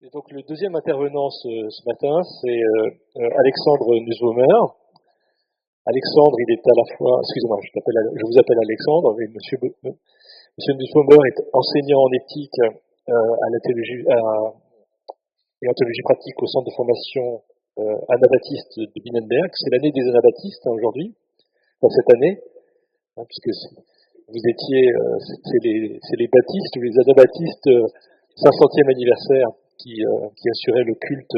Et donc le deuxième intervenant ce matin, c'est Alexandre Nussbaumer. Alexandre, il est à la fois, excusez-moi, je vous appelle Alexandre, mais monsieur Nussbaumer est enseignant en éthique à la théologie et en théologie pratique au centre de formation anabaptiste de Binnenberg. C'est l'année des anabaptistes aujourd'hui, dans cette année, puisque vous étiez, c'est les baptistes ou les anabaptistes 500e anniversaire qui assurait le culte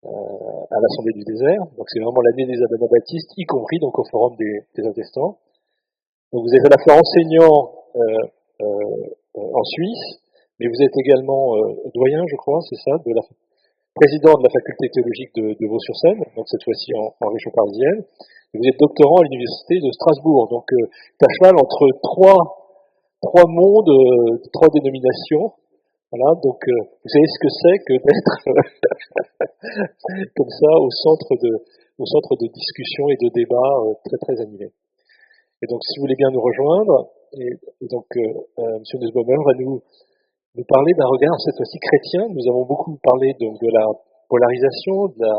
à l'Assemblée du désert. Donc c'est vraiment l'année des anabaptistes, y compris donc au Forum des attestants. Donc vous êtes à la fois enseignant en Suisse, mais vous êtes également doyen, je crois, c'est ça, président de la faculté théologique de Vaux-sur-Seine, donc cette fois-ci en région parisienne. Et vous êtes doctorant à l'université de Strasbourg, donc à cheval entre trois mondes, trois dénominations. Voilà, donc vous savez ce que c'est que d'être comme ça au centre de discussion et de débat très très animé. Et donc si vous voulez bien nous rejoindre, et donc Monsieur Nussbaumer va nous parler d'un regard cette fois-ci chrétien. Nous avons beaucoup parlé donc de la polarisation, de la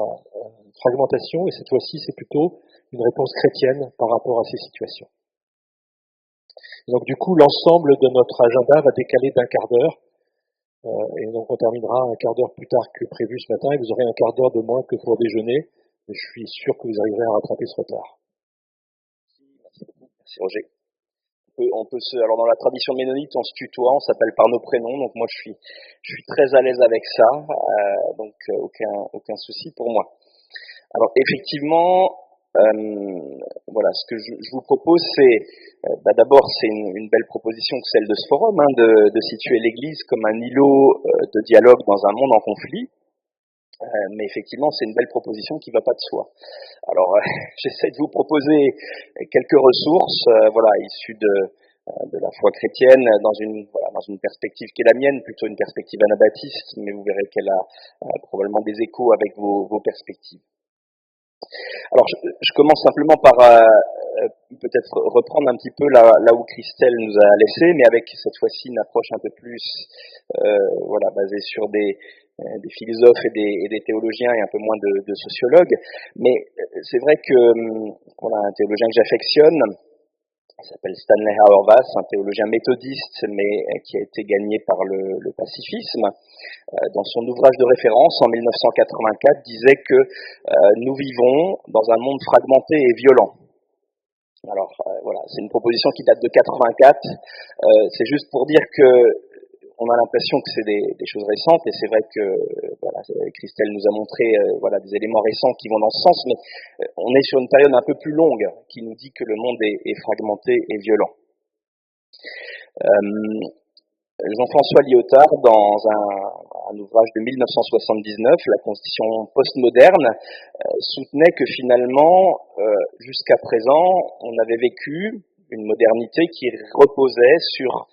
fragmentation, et cette fois-ci c'est plutôt une réponse chrétienne par rapport à ces situations. Et donc du coup l'ensemble de notre agenda va décaler d'un quart d'heure. Et donc on terminera un quart d'heure plus tard que prévu ce matin, et vous aurez un quart d'heure de moins que pour déjeuner, et je suis sûr que vous arriverez à rattraper ce retard. Merci beaucoup, merci Roger. Alors dans la tradition ménonite, on se tutoie, on s'appelle par nos prénoms, donc moi je suis très à l'aise avec ça, donc aucun souci pour moi. Alors effectivement, voilà, ce que je vous propose, c'est d'abord c'est une belle proposition que celle de ce forum, de situer l'Église comme un îlot de dialogue dans un monde en conflit. Mais effectivement, c'est une belle proposition qui ne va pas de soi. Alors, j'essaie de vous proposer quelques ressources, issues de la foi chrétienne, dans une perspective qui est la mienne, plutôt une perspective anabaptiste, mais vous verrez qu'elle a probablement des échos avec vos perspectives. Alors, je commence simplement par peut-être reprendre un petit peu là où Christelle nous a laissé, mais avec cette fois-ci une approche un peu plus basée sur des philosophes et des théologiens et un peu moins de sociologues. Mais c'est vrai que un théologien que j'affectionne, il s'appelle Stanley Hauerwas, un théologien méthodiste, mais qui a été gagné par le pacifisme. Dans son ouvrage de référence en 1984, disait que nous vivons dans un monde fragmenté et violent. Alors c'est une proposition qui date de 84. C'est juste pour dire que on a l'impression que c'est des choses récentes, et c'est vrai que Christelle nous a montré des éléments récents qui vont dans ce sens, mais on est sur une période un peu plus longue qui nous dit que le monde est fragmenté et violent. Jean-François Lyotard, dans un ouvrage de 1979, La Constitution postmoderne, soutenait que finalement, jusqu'à présent, on avait vécu une modernité qui reposait sur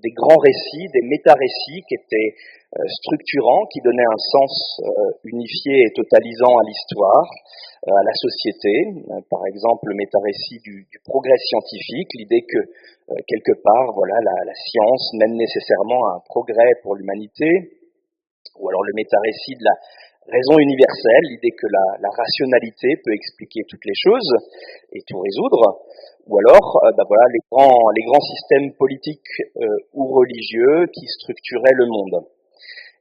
des grands récits, des méta-récits qui étaient structurants, qui donnaient un sens unifié et totalisant à l'histoire, à la société. Par exemple, le méta-récit du progrès scientifique, l'idée que quelque part, la science mène nécessairement à un progrès pour l'humanité, ou alors le méta-récit de la raison universelle, l'idée que la rationalité peut expliquer toutes les choses et tout résoudre, ou alors les grands systèmes politiques ou religieux qui structuraient le monde.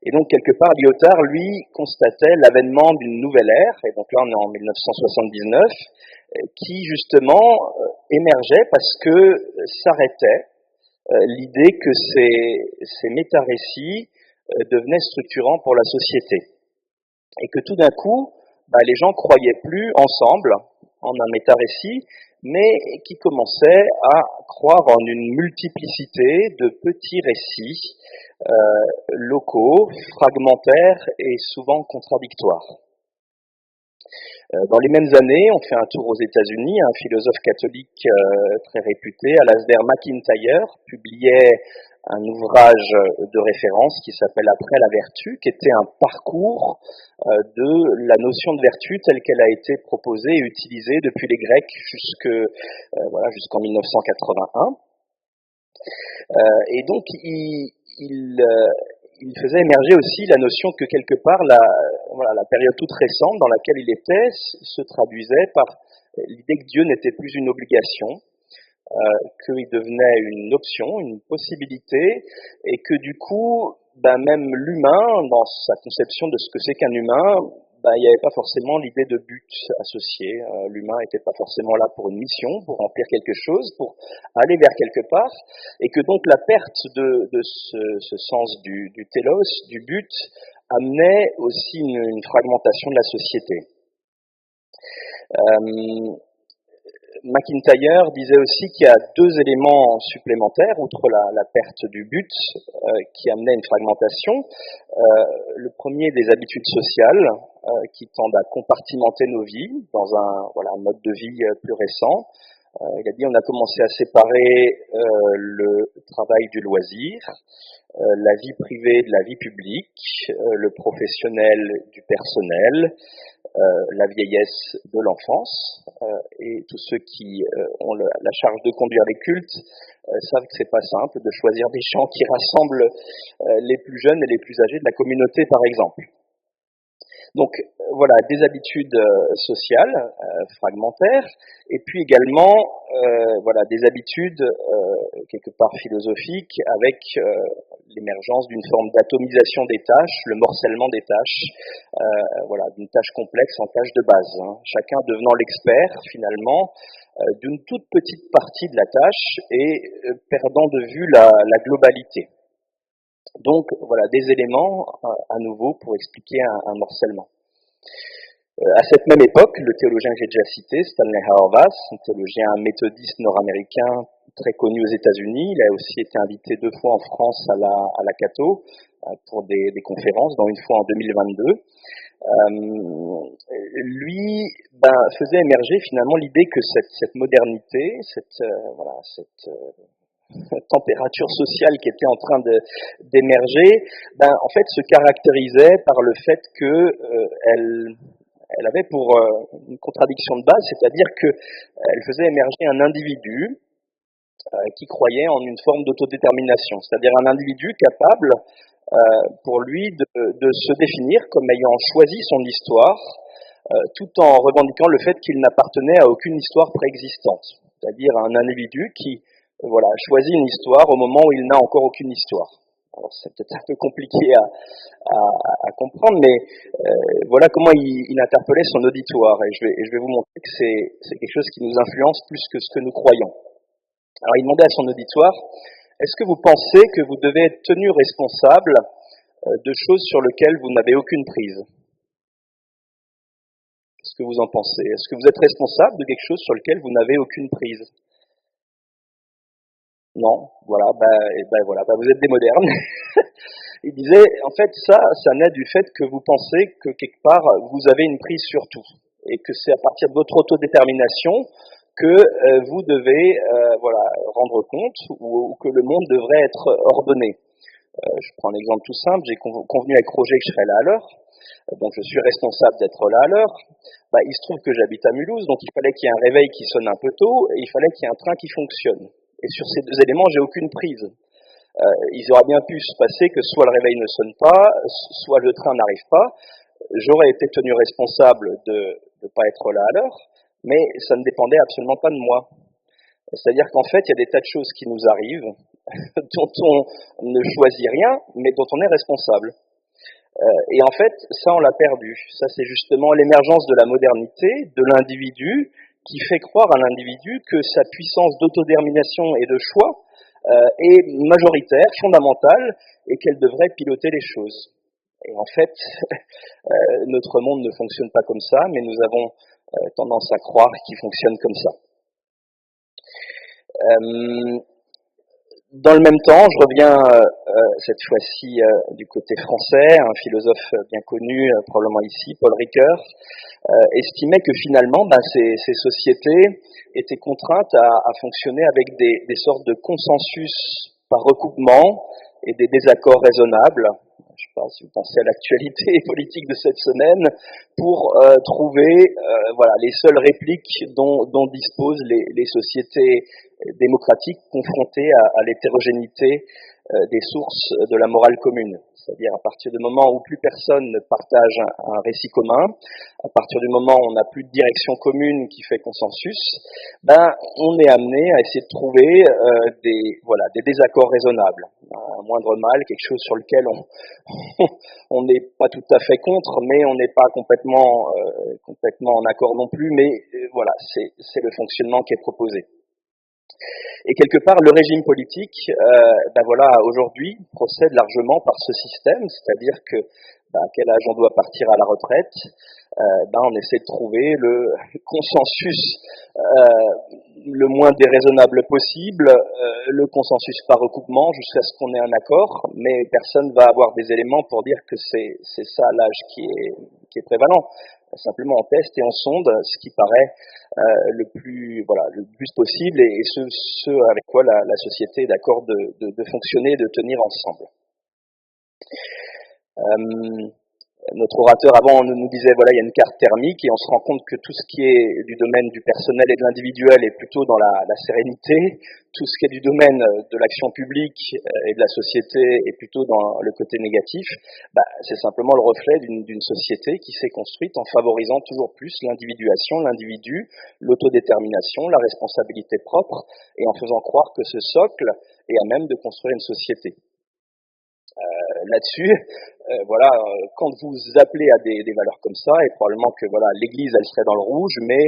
Et donc quelque part, Lyotard, lui, constatait l'avènement d'une nouvelle ère, et donc là on est en 1979, qui justement émergeait parce que s'arrêtait l'idée que ces méta-récits devenaient structurants pour la société. Et que tout d'un coup, les gens croyaient plus ensemble en un méta-récit, mais qui commençaient à croire en une multiplicité de petits récits locaux, fragmentaires et souvent contradictoires. Dans les mêmes années, on fait un tour aux États-Unis. Un philosophe catholique très réputé, Alasdair MacIntyre, publiait un ouvrage de référence qui s'appelle Après la vertu, qui était un parcours de la notion de vertu telle qu'elle a été proposée et utilisée depuis les Grecs jusqu'en 1981. Et donc, il il faisait émerger aussi la notion que quelque part la période toute récente dans laquelle il était se traduisait par l'idée que Dieu n'était plus une obligation, qu'il devenait une option, une possibilité, et que du coup, même l'humain, dans sa conception de ce que c'est qu'un humain, il n'y avait pas forcément l'idée de but associé. L'humain n'était pas forcément là pour une mission, pour remplir quelque chose, pour aller vers quelque part, et que donc la perte de ce sens du télos, du but, amenait aussi une fragmentation de la société. McIntyre disait aussi qu'il y a deux éléments supplémentaires, outre la perte du but, qui amenait une fragmentation. Le premier, des habitudes sociales, qui tendent à compartimenter nos vies dans un mode de vie plus récent. Il a dit on a commencé à séparer le travail du loisir, la vie privée de la vie publique, le professionnel du personnel, la vieillesse de l'enfance, et tous ceux qui ont la charge de conduire les cultes savent que c'est pas simple de choisir des chants qui rassemblent les plus jeunes et les plus âgés de la communauté, par exemple. Donc voilà, des habitudes sociales fragmentaires, et puis également des habitudes quelque part philosophiques avec l'émergence d'une forme d'atomisation des tâches, le morcellement des tâches, d'une tâche complexe en tâche de base. Chacun devenant l'expert finalement d'une toute petite partie de la tâche et perdant de vue la globalité. Donc voilà des éléments à nouveau pour expliquer un morcellement. À cette même époque, le théologien que j'ai déjà cité, Stanley Hauerwas, un théologien méthodiste nord-américain très connu aux États-Unis, il a aussi été invité 2 fois en France à la Cato pour des conférences, dont une fois en 2022. Lui faisait émerger finalement l'idée que cette modernité, cette température sociale qui était en train d'émerger, en fait se caractérisait par le fait que elle avait pour une contradiction de base, c'est-à-dire que elle faisait émerger un individu qui croyait en une forme d'autodétermination, c'est-à-dire un individu capable pour lui de se définir comme ayant choisi son histoire, tout en revendiquant le fait qu'il n'appartenait à aucune histoire préexistante, c'est-à-dire un individu qui choisit une histoire au moment où il n'a encore aucune histoire. Alors c'est peut-être un peu compliqué à comprendre, mais voilà comment il interpellait son auditoire, et je vais vous montrer que c'est quelque chose qui nous influence plus que ce que nous croyons. Alors il demandait à son auditoire, est-ce que vous pensez que vous devez être tenu responsable de choses sur lesquelles vous n'avez aucune prise? Qu'est-ce que vous en pensez? Est-ce que vous êtes responsable de quelque chose sur lequel vous n'avez aucune prise? Non, voilà, vous êtes des modernes. Il disait, en fait, ça naît du fait que vous pensez que quelque part, vous avez une prise sur tout, et que c'est à partir de votre autodétermination que vous devez rendre compte, ou que le monde devrait être ordonné. Je prends un exemple tout simple, j'ai convenu avec Roger que je serais là à l'heure, donc je suis responsable d'être là à l'heure. Il se trouve que j'habite à Mulhouse, donc il fallait qu'il y ait un réveil qui sonne un peu tôt, et il fallait qu'il y ait un train qui fonctionne. Et sur ces deux éléments, j'ai aucune prise. Il aurait bien pu se passer que soit le réveil ne sonne pas, soit le train n'arrive pas. J'aurais été tenu responsable de ne pas être là à l'heure, mais ça ne dépendait absolument pas de moi. C'est-à-dire qu'en fait, il y a des tas de choses qui nous arrivent, dont on ne choisit rien, mais dont on est responsable. Et en fait, ça, on l'a perdu. Ça, c'est justement l'émergence de la modernité, de l'individu, qui fait croire à l'individu que sa puissance d'autodétermination et de choix est majoritaire, fondamentale, et qu'elle devrait piloter les choses. Et en fait, notre monde ne fonctionne pas comme ça, mais nous avons tendance à croire qu'il fonctionne comme ça. Dans le même temps, je reviens cette fois-ci du côté français, un philosophe bien connu, probablement ici, Paul Ricoeur, estimait que finalement, ces sociétés étaient contraintes à fonctionner avec des sortes de consensus par recoupement et des désaccords raisonnables. Je ne sais pas si vous pensez à l'actualité politique de cette semaine, pour trouver les seules répliques dont disposent les sociétés démocratiques confrontées à l'hétérogénéité des sources de la morale commune. C'est-à-dire à partir du moment où plus personne ne partage un récit commun, à partir du moment où on n'a plus de direction commune qui fait consensus, on est amené à essayer de trouver des désaccords raisonnables. Un moindre mal, quelque chose sur lequel on n'est pas tout à fait contre, mais on n'est pas complètement en accord non plus, mais voilà, c'est le fonctionnement qui est proposé. Et quelque part, le régime politique, aujourd'hui, procède largement par ce système, c'est-à-dire que à quel âge on doit partir à la retraite, on essaie de trouver le consensus le moins déraisonnable possible, le consensus par recoupement jusqu'à ce qu'on ait un accord, mais personne va avoir des éléments pour dire que c'est ça l'âge qui est prévalent. Simplement on teste et on sonde ce qui paraît le plus possible et ce avec quoi la société est d'accord de fonctionner et de tenir ensemble. Notre orateur avant nous disait il y a une carte thermique et on se rend compte que tout ce qui est du domaine du personnel et de l'individuel est plutôt dans la sérénité, tout ce qui est du domaine de l'action publique et de la société est plutôt dans le côté négatif. C'est simplement le reflet d'une société qui s'est construite en favorisant toujours plus l'individuation, l'individu, l'autodétermination, la responsabilité propre et en faisant croire que ce socle est à même de construire une société. Là-dessus, quand vous appelez à des valeurs comme ça, et probablement que l'Église elle serait dans le rouge, mais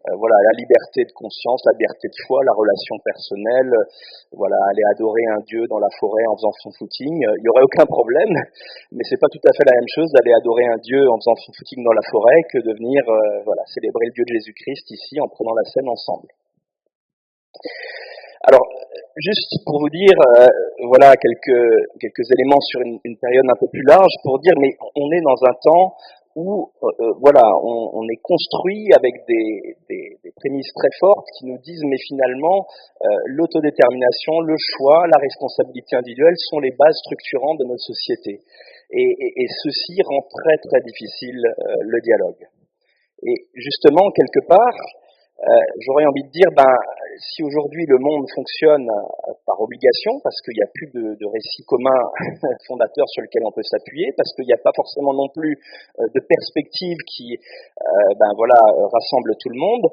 la liberté de conscience, la liberté de foi, la relation personnelle, aller adorer un Dieu dans la forêt en faisant son footing, il n'y aurait aucun problème, mais c'est pas tout à fait la même chose d'aller adorer un Dieu en faisant son footing dans la forêt que de venir célébrer le Dieu de Jésus-Christ ici en prenant la scène ensemble. Alors, juste pour vous dire, quelques éléments sur une période un peu plus large, pour dire, mais on est dans un temps où, on est construit avec des prémices très fortes qui nous disent, mais finalement, l'autodétermination, le choix, la responsabilité individuelle sont les bases structurantes de notre société. Et ceci rend très très difficile le dialogue. Et justement, quelque part, j'aurais envie de dire, si aujourd'hui le monde fonctionne par obligation, parce qu'il n'y a plus de récit commun fondateur sur lequel on peut s'appuyer, parce qu'il n'y a pas forcément non plus de perspective qui rassemble tout le monde,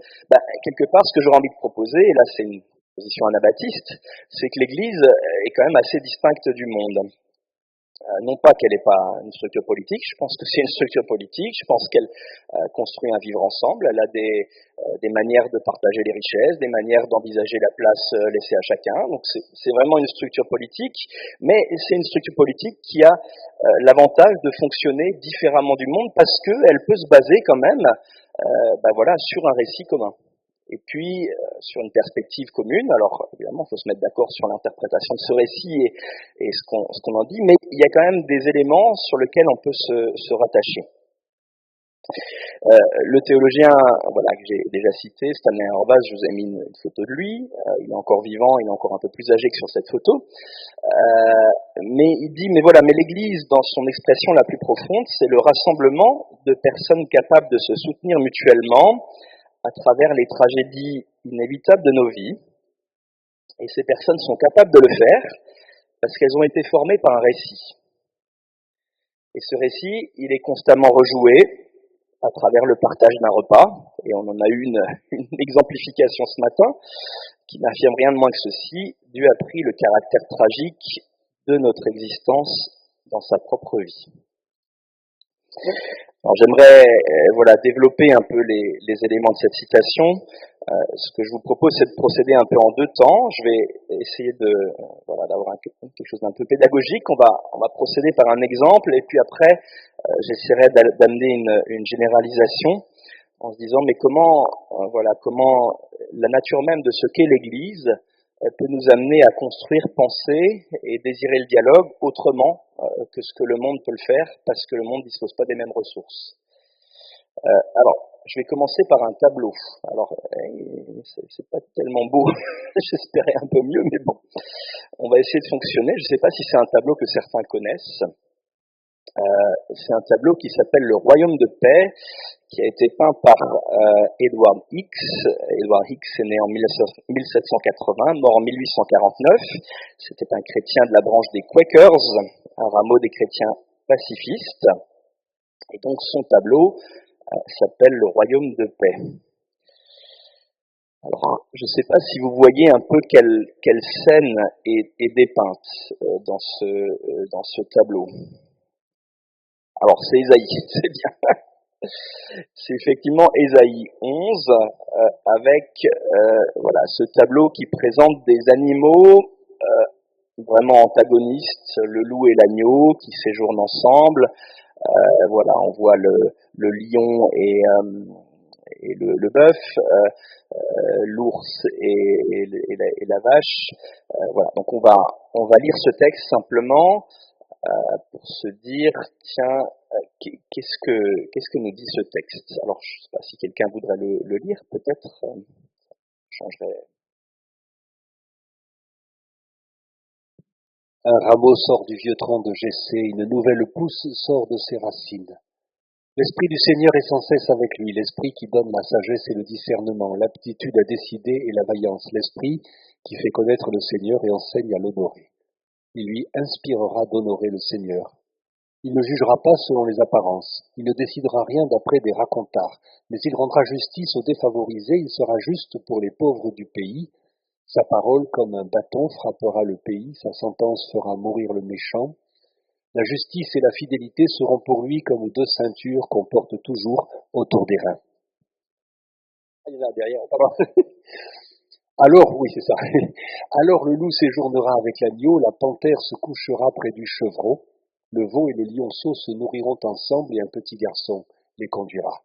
quelque part ce que j'aurais envie de proposer, et là c'est une position anabaptiste, c'est que l'Église est quand même assez distincte du monde. Non pas qu'elle n'est pas une structure politique, je pense que c'est une structure politique, je pense qu'elle construit un vivre ensemble, elle a des manières de partager les richesses, des manières d'envisager la place laissée à chacun, donc c'est vraiment une structure politique, mais c'est une structure politique qui a l'avantage de fonctionner différemment du monde parce qu'elle peut se baser quand même sur un récit commun. Et puis, sur une perspective commune, alors évidemment, il faut se mettre d'accord sur l'interprétation de ce récit et ce qu'on en dit, mais il y a quand même des éléments sur lesquels on peut se rattacher. Le théologien que j'ai déjà cité, Stanley Hauerwas, je vous ai mis une photo de lui, il est encore vivant, il est encore un peu plus âgé que sur cette photo, mais il dit, mais l'Église, dans son expression la plus profonde, c'est le rassemblement de personnes capables de se soutenir mutuellement, à travers les tragédies inévitables de nos vies. Et ces personnes sont capables de le faire parce qu'elles ont été formées par un récit. Et ce récit, il est constamment rejoué à travers le partage d'un repas. Et on en a eu une exemplification ce matin qui n'affirme rien de moins que ceci. Dieu a pris le caractère tragique de notre existence dans sa propre vie. Alors j'aimerais développer un peu les éléments de cette citation. Ce que je vous propose, c'est de procéder un peu en deux temps. Je vais essayer d'avoir quelque chose d'un peu pédagogique. On va procéder par un exemple et puis après, j'essaierai d'amener une généralisation en se disant mais comment la nature même de ce qu'est l'Église peut nous amener à construire, penser et désirer le dialogue autrement que ce que le monde peut le faire, parce que le monde ne dispose pas des mêmes ressources. Alors, je vais commencer par un tableau. Alors, c'est pas tellement beau, j'espérais un peu mieux, mais bon, on va essayer de fonctionner. Je ne sais pas si c'est un tableau que certains connaissent. C'est un tableau qui s'appelle Le Royaume de paix, qui a été peint par Edward Hicks. Edward Hicks est né en 1780, mort en 1849. C'était un chrétien de la branche des Quakers, un rameau des chrétiens pacifistes. Et donc son tableau s'appelle Le Royaume de paix. Alors, je ne sais pas si vous voyez un peu quelle scène est dépeinte dans ce tableau. Alors, c'est Ésaïe, c'est bien. C'est effectivement Ésaïe 11 avec voilà ce tableau qui présente des animaux vraiment antagonistes, le loup et l'agneau qui séjournent ensemble. Voilà, on voit le lion et le bœuf, l'ours et la vache. Voilà, donc on va lire ce texte simplement pour se dire tiens, qu'est-ce que nous dit ce texte. Alors je ne sais pas si quelqu'un voudrait le lire, peut-être changerait. Un rameau sort du vieux tronc de Jessé, une nouvelle pousse sort de ses racines. L'Esprit du Seigneur est sans cesse avec lui, l'Esprit qui donne la sagesse et le discernement, l'aptitude à décider et la vaillance, l'Esprit qui fait connaître le Seigneur et enseigne à l'honorer. Il lui inspirera d'honorer le Seigneur. Il ne jugera pas selon les apparences, il ne décidera rien d'après des racontars, mais il rendra justice aux défavorisés, il sera juste pour les pauvres du pays. Sa parole, comme un bâton, frappera le pays, sa sentence fera mourir le méchant. La justice et la fidélité seront pour lui comme deux ceintures qu'on porte toujours autour des reins. Ah, il y en a derrière. Alors, oui, c'est ça. Alors le loup séjournera avec l'agneau, la panthère se couchera près du chevreau, le veau et le lionceau se nourriront ensemble et un petit garçon les conduira.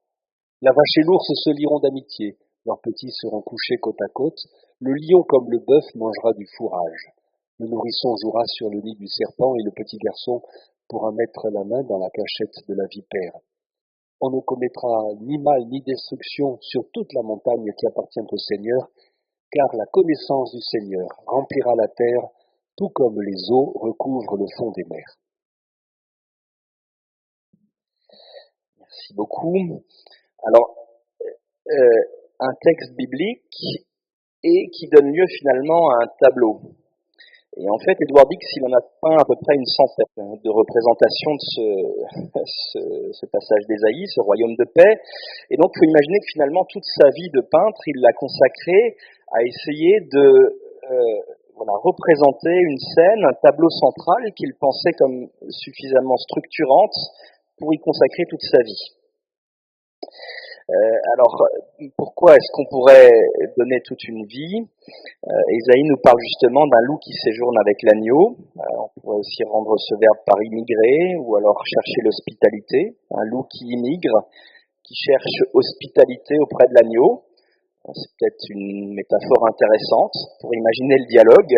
La vache et l'ours se lieront d'amitié, leurs petits seront couchés côte à côte, le lion comme le bœuf mangera du fourrage. Le nourrisson jouera sur le nid du serpent et le petit garçon pourra mettre la main dans la cachette de la vipère. On ne commettra ni mal ni destruction sur toute la montagne qui appartient au Seigneur, car la connaissance du Seigneur remplira la terre, tout comme les eaux recouvrent le fond des mers. Merci beaucoup. Alors, un texte biblique et qui donne lieu finalement à un tableau. Et en fait, Edward Hicks, il en a peint à peu près une centaine de représentations de ce passage d'Ésaïe, ce royaume de paix. Et donc, il faut imaginer que finalement, toute sa vie de peintre, il l'a consacrée à essayer de représenter une scène, un tableau central qu'il pensait comme suffisamment structurante pour y consacrer toute sa vie. Alors, pourquoi est-ce qu'on pourrait donner toute une vie ? Ésaïe nous parle justement d'un loup qui séjourne avec l'agneau. On pourrait aussi rendre ce verbe par immigrer, ou alors chercher l'hospitalité. Un loup qui immigre, qui cherche hospitalité auprès de l'agneau. C'est peut-être une métaphore intéressante pour imaginer le dialogue,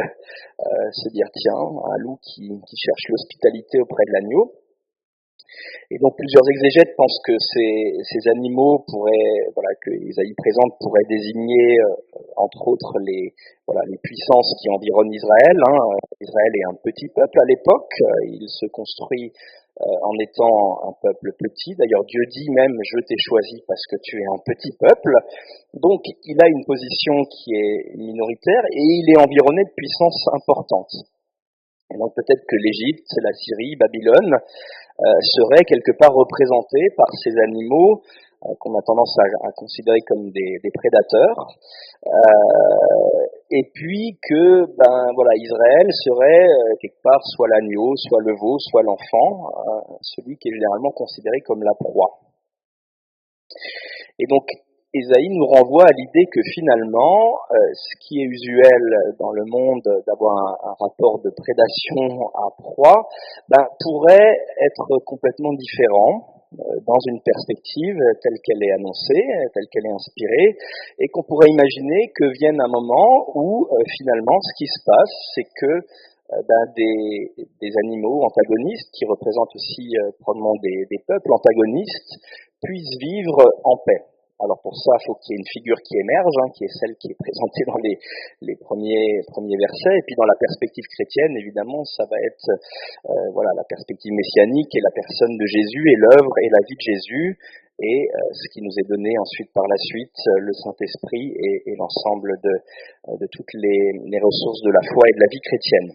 se dire tiens, un loup qui cherche l'hospitalité auprès de l'agneau. Et donc plusieurs exégètes pensent que ces animaux que Ésaïe présente pourraient désigner entre autres les puissances qui environnent Israël. Israël est un petit peuple à l'époque, il se construit en étant un peuple petit. D'ailleurs Dieu dit même je t'ai choisi parce que tu es un petit peuple. Donc il a une position qui est minoritaire et il est environné de puissances importantes. Et donc peut-être que l'Égypte, la Syrie, Babylone seraient quelque part représentés par ces animaux qu'on a tendance à considérer comme des prédateurs, et puis que Israël serait quelque part soit l'agneau, soit le veau, soit l'enfant, celui qui est généralement considéré comme la proie. Et donc Ésaïe nous renvoie à l'idée que finalement, ce qui est usuel dans le monde d'avoir un rapport de prédation à proie, pourrait être complètement différent dans une perspective telle qu'elle est annoncée, telle qu'elle est inspirée, et qu'on pourrait imaginer que vienne un moment où finalement ce qui se passe, c'est que des animaux antagonistes, qui représentent aussi probablement des peuples antagonistes, puissent vivre en paix. Alors pour ça, il faut qu'il y ait une figure qui émerge, qui est celle qui est présentée dans les premiers versets. Et puis dans la perspective chrétienne, évidemment, ça va être la perspective messianique et la personne de Jésus et l'œuvre et la vie de Jésus et ce qui nous est donné ensuite par la suite, le Saint-Esprit et l'ensemble de toutes les ressources de la foi et de la vie chrétienne.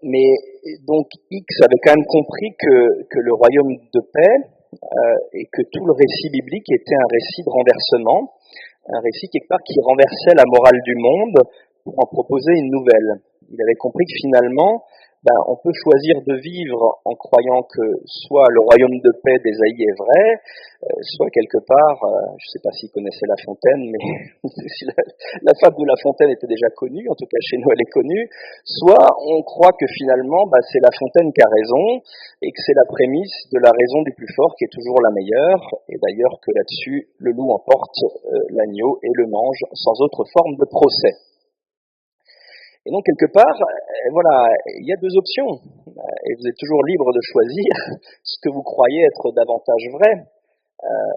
Mais donc X avait quand même compris que le royaume de paix et que tout le récit biblique était un récit de renversement, un récit quelque part qui renversait la morale du monde pour en proposer une nouvelle. Il avait compris que finalement, on peut choisir de vivre en croyant que soit le royaume de paix d'Ésaïe est vrai, soit quelque part, je ne sais pas s'il connaissait La Fontaine, mais si la fable de La Fontaine était déjà connue, en tout cas chez nous elle est connue, soit on croit que finalement c'est La Fontaine qui a raison et que c'est la prémisse de la raison du plus fort qui est toujours la meilleure, et d'ailleurs que là-dessus le loup emporte l'agneau et le mange sans autre forme de procès. Et donc, quelque part, il y a deux options. Et vous êtes toujours libre de choisir ce que vous croyez être davantage vrai.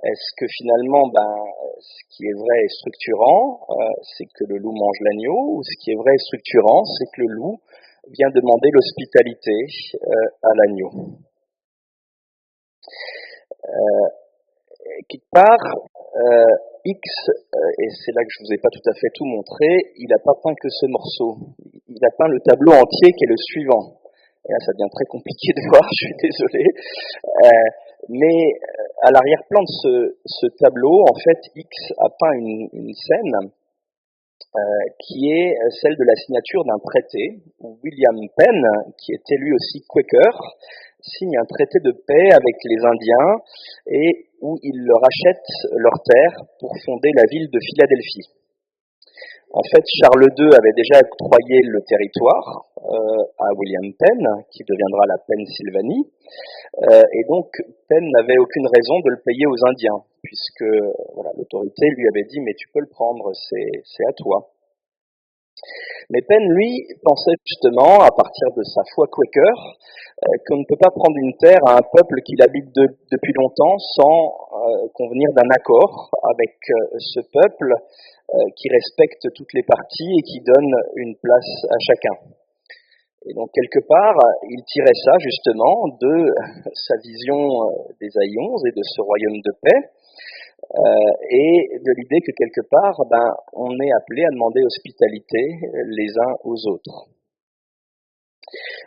Est-ce que finalement, ce qui est vrai et structurant, c'est que le loup mange l'agneau, ou ce qui est vrai et structurant, c'est que le loup vient demander l'hospitalité à l'agneau. Quelque part, X, et c'est là que je vous ai pas tout à fait tout montré, il n'a pas peint que ce morceau. Il a peint le tableau entier qui est le suivant. Et là, ça devient très compliqué de voir, je suis désolé. Mais à l'arrière-plan de ce tableau, en fait, X a peint une scène qui est celle de la signature d'un traité où William Penn, qui était lui aussi Quaker, signe un traité de paix avec les Indiens et où il leur achète leurs terres pour fonder la ville de Philadelphie. En fait, Charles II avait déjà octroyé le territoire à William Penn, qui deviendra la Pennsylvanie, et donc Penn n'avait aucune raison de le payer aux Indiens, puisque l'autorité lui avait dit « mais tu peux le prendre, c'est à toi ». Mais Penn, lui, pensait justement, à partir de sa foi Quaker, qu'on ne peut pas prendre une terre à un peuple qui l'habite depuis longtemps sans convenir d'un accord avec ce peuple qui respecte toutes les parties et qui donne une place à chacun. Et donc, quelque part, il tirait ça, justement, de sa vision d'Ésaïe 11 et de ce royaume de paix, et de l'idée que, quelque part, on est appelé à demander hospitalité les uns aux autres.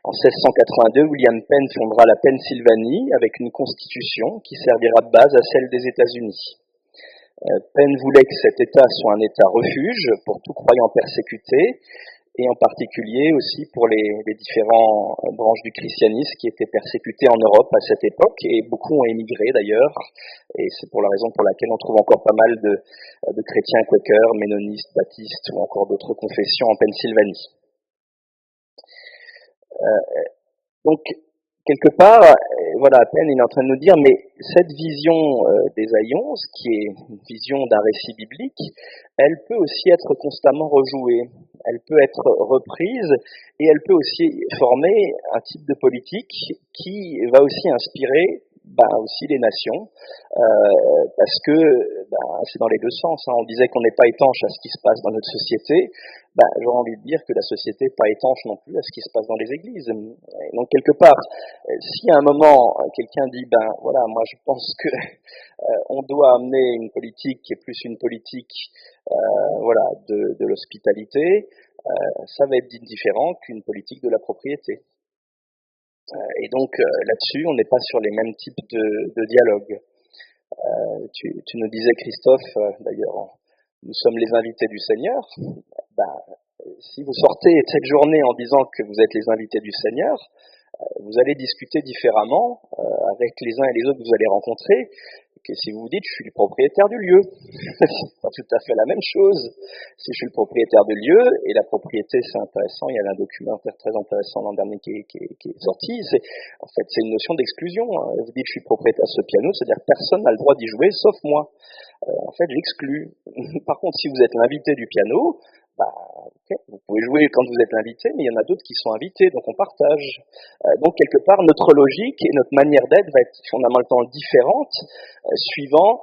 En 1682, William Penn fondera la Pennsylvanie avec une constitution qui servira de base à celle des États-Unis. Penn voulait que cet État soit un État refuge pour tout croyant persécuté, et en particulier aussi pour les différentes branches du christianisme qui étaient persécutées en Europe à cette époque, et beaucoup ont émigré d'ailleurs, et c'est pour la raison pour laquelle on trouve encore pas mal de chrétiens quakers, ménonistes, baptistes ou encore d'autres confessions en Pennsylvanie. Donc, quelque part, Penn il est en train de nous dire, mais cette vision d'Ésaïe 11, qui est une vision d'un récit biblique, elle peut aussi être constamment rejouée, elle peut être reprise, et elle peut aussi former un type de politique qui va aussi inspirer aussi les nations, parce que c'est dans les deux sens. On disait qu'on n'est pas étanche à ce qui se passe dans notre société. J'aurais envie de dire que la société n'est pas étanche non plus à ce qui se passe dans les églises. Et donc quelque part, si à un moment quelqu'un dit moi je pense que on doit amener une politique qui est plus une politique de l'hospitalité, ça va être différent qu'une politique de la propriété. Et donc là-dessus, on n'est pas sur les mêmes types de dialogue. Tu nous disais, Christophe, d'ailleurs, nous sommes les invités du Seigneur. Si vous sortez cette journée en disant que vous êtes les invités du Seigneur, vous allez discuter différemment avec les uns et les autres que vous allez rencontrer que si vous vous dites je suis le propriétaire du lieu. C'est pas tout à fait la même chose. Si je suis le propriétaire du lieu, et la propriété c'est intéressant, il y a un documentaire très intéressant l'an dernier qui est sorti, c'est une notion d'exclusion. Vous dites je suis propriétaire de ce piano, c'est-à-dire que personne n'a le droit d'y jouer sauf moi. En fait j'exclus. Par contre si vous êtes l'invité du piano, Ok, vous pouvez jouer quand vous êtes invité, mais il y en a d'autres qui sont invités, donc on partage. Donc quelque part, notre logique et notre manière d'être va être fondamentalement différente, suivant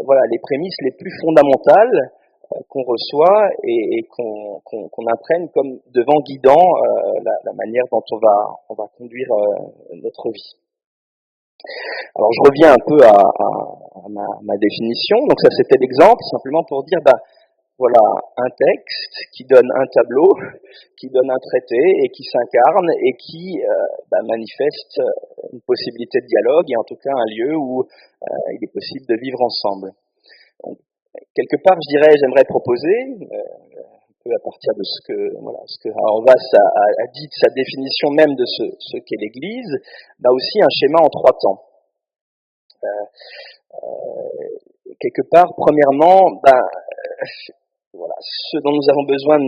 voilà, les prémices les plus fondamentales qu'on reçoit et qu'on imprègne comme devant guidant la manière dont on va conduire notre vie. Alors je reviens un peu à ma définition. Donc ça c'était l'exemple, simplement pour dire voilà un texte qui donne un tableau, qui donne un traité et qui s'incarne et qui manifeste une possibilité de dialogue et en tout cas un lieu où il est possible de vivre ensemble. Donc, quelque part, je dirais, j'aimerais proposer, un peu à partir de ce que Auerbach a dit de sa définition même de ce qu'est l'Église, aussi un schéma en 3 temps. Quelque part, premièrement, voilà, ce dont nous avons besoin de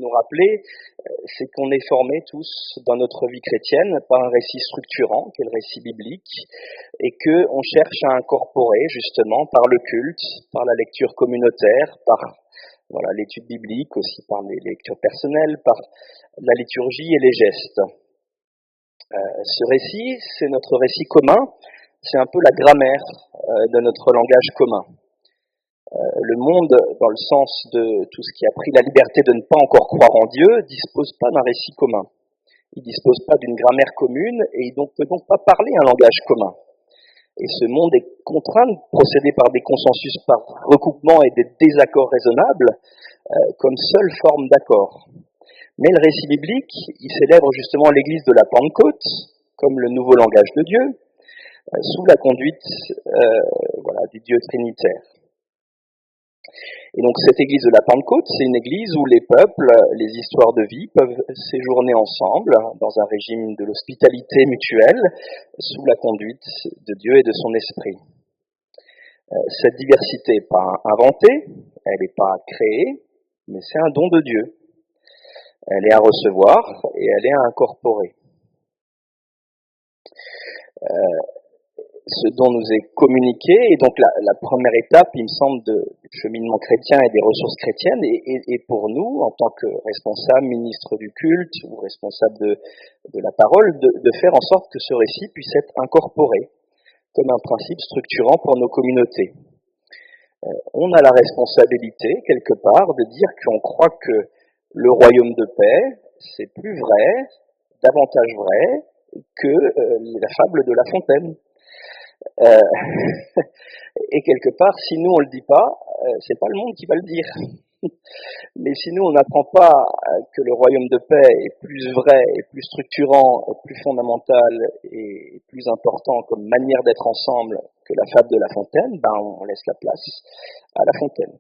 nous rappeler, c'est qu'on est formés tous dans notre vie chrétienne par un récit structurant, qui est le récit biblique, et qu'on cherche à incorporer justement par le culte, par la lecture communautaire, par l'étude biblique, aussi par les lectures personnelles, par la liturgie et les gestes. Ce récit, c'est notre récit commun, c'est un peu la grammaire de notre langage commun. Le monde, dans le sens de tout ce qui a pris la liberté de ne pas encore croire en Dieu, dispose pas d'un récit commun. Il dispose pas d'une grammaire commune et il peut donc pas parler un langage commun. Et ce monde est contraint de procéder par des consensus par recoupement et des désaccords raisonnables comme seule forme d'accord. Mais le récit biblique, il célèbre justement l'Église de la Pentecôte comme le nouveau langage de Dieu, sous la conduite du Dieu trinitaire. Et donc cette église de la Pentecôte, c'est une église où les peuples, les histoires de vie peuvent séjourner ensemble dans un régime de l'hospitalité mutuelle sous la conduite de Dieu et de son esprit. Cette diversité n'est pas inventée, elle n'est pas créée, mais c'est un don de Dieu. Elle est à recevoir et elle est à incorporer. Ce dont nous est communiqué, et donc la première étape, il me semble, du cheminement chrétien et des ressources chrétiennes, et pour nous, en tant que responsables, ministres du culte, ou responsables de la parole, de faire en sorte que ce récit puisse être incorporé comme un principe structurant pour nos communautés. On a la responsabilité, quelque part, de dire qu'on croit que le royaume de paix, c'est plus vrai, davantage vrai, que la fable de La Fontaine. Et quelque part, si nous on le dit pas, c'est pas le monde qui va le dire. Mais si nous on n'apprend pas que le royaume de paix est plus vrai, et plus structurant, et plus fondamental et plus important comme manière d'être ensemble que la fable de La Fontaine, on laisse la place à La Fontaine.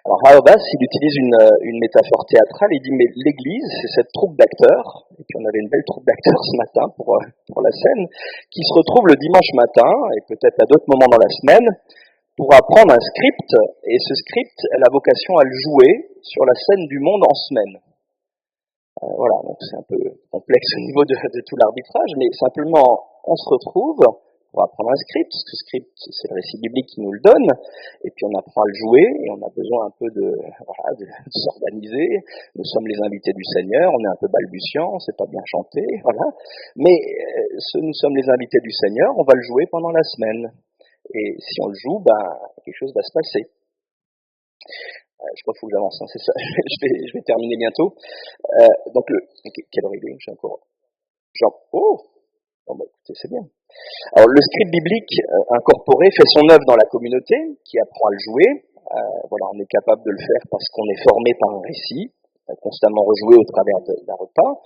Alors Auerbach, il utilise une métaphore théâtrale, il dit mais l'église, c'est cette troupe d'acteurs, et puis on avait une belle troupe d'acteurs ce matin pour la scène, qui se retrouve le dimanche matin, et peut-être à d'autres moments dans la semaine, pour apprendre un script, et ce script a la vocation à le jouer sur la scène du monde en semaine. Voilà, donc c'est un peu complexe au niveau de tout l'arbitrage, mais simplement on se retrouve pour apprendre un script, parce que ce script, c'est le récit biblique qui nous le donne, et puis on apprend à le jouer, et on a besoin un peu de s'organiser. Nous sommes les invités du Seigneur, on est un peu balbutiant, c'est pas bien chanté, voilà. Mais nous sommes les invités du Seigneur, on va le jouer pendant la semaine. Et si on le joue, quelque chose va se passer. Je crois qu'il faut que j'avance, c'est ça. je vais terminer bientôt. Donc, quelle heure il est? J'ai encore. Écoutez, c'est bien. Alors, le script biblique incorporé fait son œuvre dans la communauté, qui apprend à le jouer. On est capable de le faire parce qu'on est formé par un récit, constamment rejoué au travers d'un repas.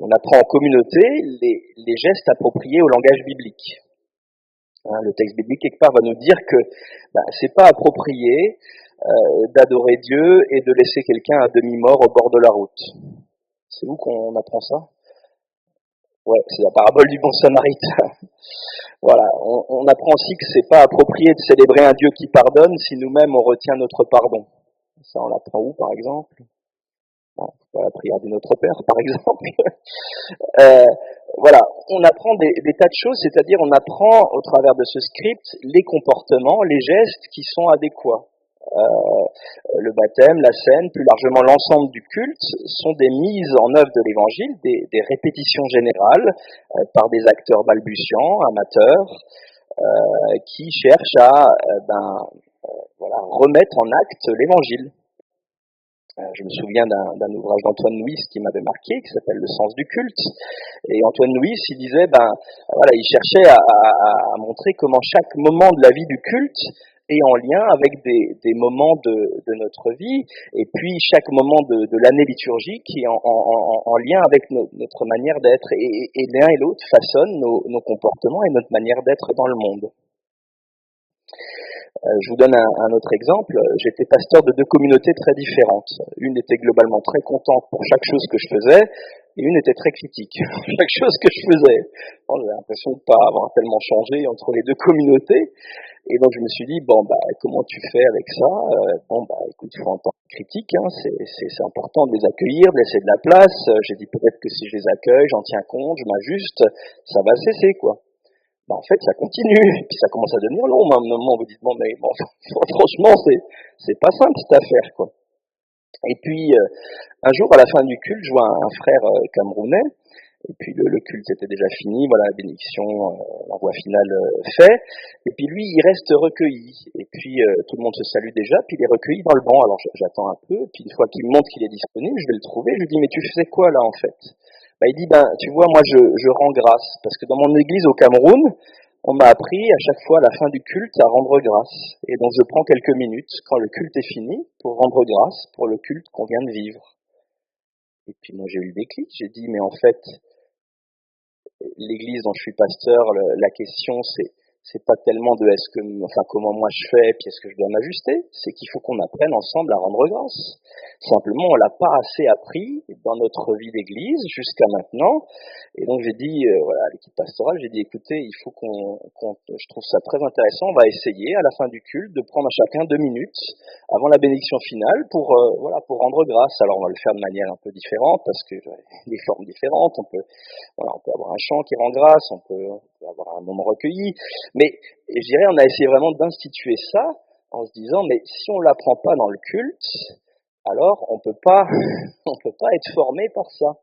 On apprend en communauté les gestes appropriés au langage biblique. Le texte biblique, quelque part, va nous dire que c'est pas approprié d'adorer Dieu et de laisser quelqu'un à demi-mort au bord de la route. C'est où qu'on apprend ça? Ouais, c'est la parabole du bon samaritain. Voilà, on apprend aussi que c'est pas approprié de célébrer un Dieu qui pardonne si nous-mêmes on retient notre pardon. Ça, on l'apprend où, par exemple? La prière du Notre Père, par exemple. On apprend des tas de choses, c'est-à-dire on apprend au travers de ce script les comportements, les gestes qui sont adéquats Le baptême, la scène, plus largement l'ensemble du culte, sont des mises en œuvre de l'Évangile, des répétitions générales par des acteurs balbutiants, amateurs, qui cherchent à remettre en acte l'Évangile. Je me souviens d'un ouvrage d'Antoine Nuis qui m'avait marqué, qui s'appelle Le sens du culte. Et Antoine Nuis, il disait, il cherchait à montrer comment chaque moment de la vie du culte est en lien avec des moments de notre vie, et puis chaque moment de l'année liturgique est en lien avec notre manière d'être. Et l'un et l'autre façonnent nos comportements et notre manière d'être dans le monde. Je vous donne un autre exemple. J'étais pasteur de deux communautés très différentes. Une était globalement très contente pour chaque chose que je faisais, et une était très critique pour chaque chose que je faisais. Bon, j'avais l'impression de ne pas avoir tellement changé entre les deux communautés. Et donc je me suis dit, comment tu fais avec ça? Écoute, il faut entendre les critiques, hein. C'est important de les accueillir, de laisser de la place. J'ai dit peut-être que si je les accueille, j'en tiens compte, je m'ajuste, ça va cesser, quoi. En fait, ça continue, et puis ça commence à devenir long. À un moment, vous dites, franchement, c'est pas simple cette affaire, quoi. Et puis, un jour, à la fin du culte, je vois un frère camerounais, et puis le culte était déjà fini, voilà, la bénédiction, l'envoi final fait, et puis lui, il reste recueilli, et puis tout le monde se salue déjà, puis il est recueilli dans le banc. Alors j'attends un peu, puis une fois qu'il me montre qu'il est disponible, je vais le trouver, je lui dis, mais tu faisais quoi là, en fait? Il dit, tu vois, moi je rends grâce, parce que dans mon église au Cameroun, on m'a appris à chaque fois à la fin du culte à rendre grâce. Et donc je prends quelques minutes quand le culte est fini pour rendre grâce pour le culte qu'on vient de vivre. Et puis moi j'ai eu le déclic, j'ai dit, mais en fait, l'église dont je suis pasteur, la question c'est pas tellement de comment moi je fais, puis est-ce que je dois m'ajuster, c'est qu'il faut qu'on apprenne ensemble à rendre grâce. Simplement, on l'a pas assez appris dans notre vie d'église jusqu'à maintenant. Et donc j'ai dit, à l'équipe pastorale, j'ai dit, écoutez, il faut je trouve ça très intéressant, on va essayer à la fin du culte de prendre à chacun 2 minutes avant la bénédiction finale pour rendre grâce. Alors on va le faire de manière un peu différente parce que des formes différentes. On peut avoir un chant qui rend grâce, on peut avoir un moment recueilli. Mais je dirais, on a essayé vraiment d'instituer ça en se disant, mais si on l'apprend pas dans le culte, alors on peut pas être formé par ça.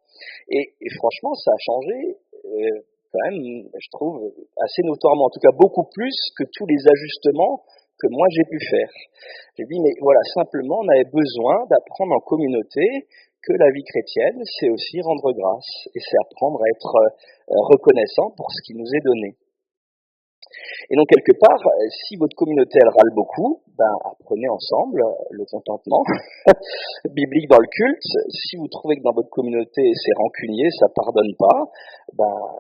Et franchement, ça a changé quand même, je trouve, assez notoirement, en tout cas beaucoup plus que tous les ajustements que moi j'ai pu faire. J'ai dit, mais voilà, simplement, on avait besoin d'apprendre en communauté que la vie chrétienne, c'est aussi rendre grâce, et c'est apprendre à être reconnaissant pour ce qui nous est donné. Et donc, quelque part, si votre communauté, elle râle beaucoup, apprenez ensemble le contentement biblique dans le culte. Si vous trouvez que dans votre communauté, c'est rancunier, ça pardonne pas,